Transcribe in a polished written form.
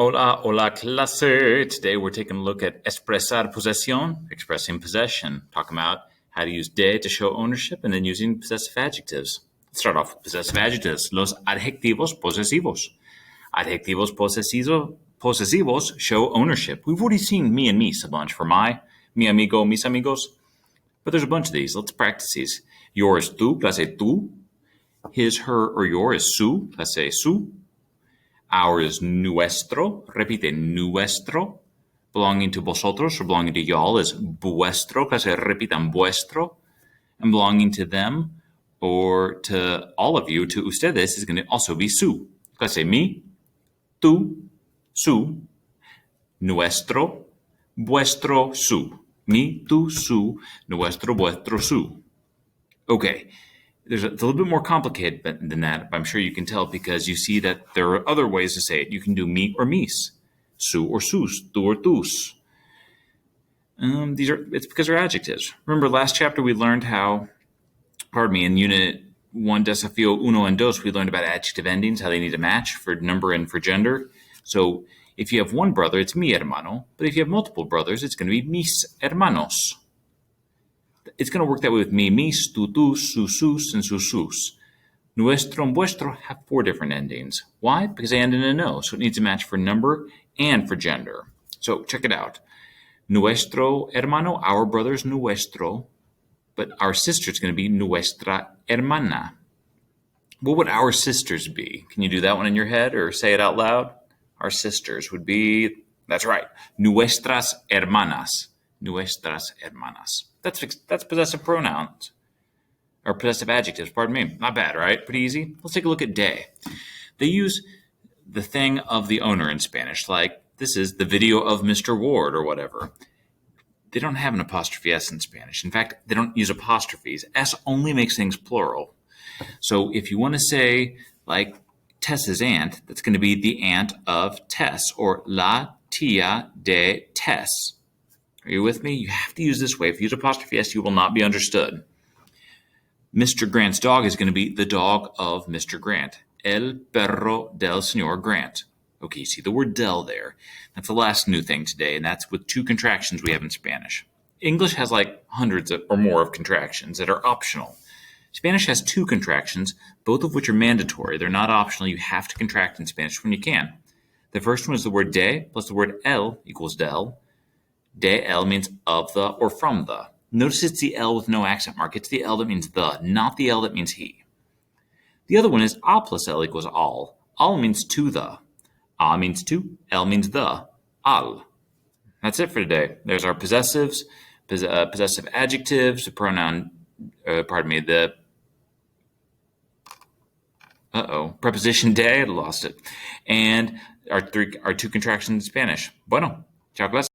Hola, hola, clase. Today we're taking a look at expresar posesión, expressing possession, talking about how to use de to show ownership and then using possessive adjectives. Let's start off with possessive adjectives. Los adjetivos posesivos. Adjetivos posesivos show ownership. We've already seen me and mis a bunch for mi amigo, mis amigos. But there's a bunch of these. Let's practice these. Your is tu, clase tu. His, her, or your is su, clase su. Our is nuestro, repite, nuestro. Belonging to vosotros or belonging to y'all is vuestro, clase repitan vuestro. And belonging to them or to all of you, to ustedes, is going to also be su. Clase mi, tu, su, nuestro, vuestro, su. Mi, tu, su, nuestro, vuestro, su. Okay. It's a little bit more complicated than that, but I'm sure you can tell because you see that there are other ways to say it. You can do mi or mis, su or sus, tu or tus. It's because they're adjectives. Remember last chapter we learned in Unit 1, Desafío uno and dos, we learned about adjective endings, how they need to match for number and for gender. So if you have one brother, it's mi hermano, but if you have multiple brothers, it's going to be mis hermanos. It's going to work that way with mi, mis, tu, tus, su, sus, and su, sus. Nuestro and vuestro have 4 different endings. Why? Because they end in a no, so it needs to match for number and for gender. So check it out. Nuestro hermano, our brother's nuestro, but our sister is going to be nuestra hermana. What would our sisters be? Can you do that one in your head or say it out loud? Our sisters would be, that's right, nuestras hermanas. Nuestras hermanas. That's possessive pronouns. Or possessive adjectives, pardon me. Not bad, right? Pretty easy. Let's take a look at de. They use the thing of the owner in Spanish, like this is the video of Mr. Ward or whatever. They don't have an apostrophe S in Spanish. In fact, they don't use apostrophes. S only makes things plural. So if you want to say, like, Tess's aunt, that's going to be the aunt of Tess, or la tía de Tess. Are you with me? You have to use this way. If you use apostrophe S, you will not be understood. Mr. Grant's dog is going to be the dog of Mr. Grant. El perro del señor Grant. Okay, you see the word del there. That's the last new thing today, and that's with 2 contractions we have in Spanish. English has like hundreds or more of contractions that are optional. Spanish has 2 contractions, both of which are mandatory. They're not optional. You have to contract in Spanish when you can. The first one is the word de plus the word el equals del. De el means of the or from the. Notice it's the L with no accent mark. It's the L that means the, not the L that means he. The other one is a plus L equals all. All means to the. A means to, L means the, al. That's it for today. There's our possessives, possessive adjectives, the pronoun, preposition de, I lost it, and our 2 contractions in Spanish. Bueno, chao clase.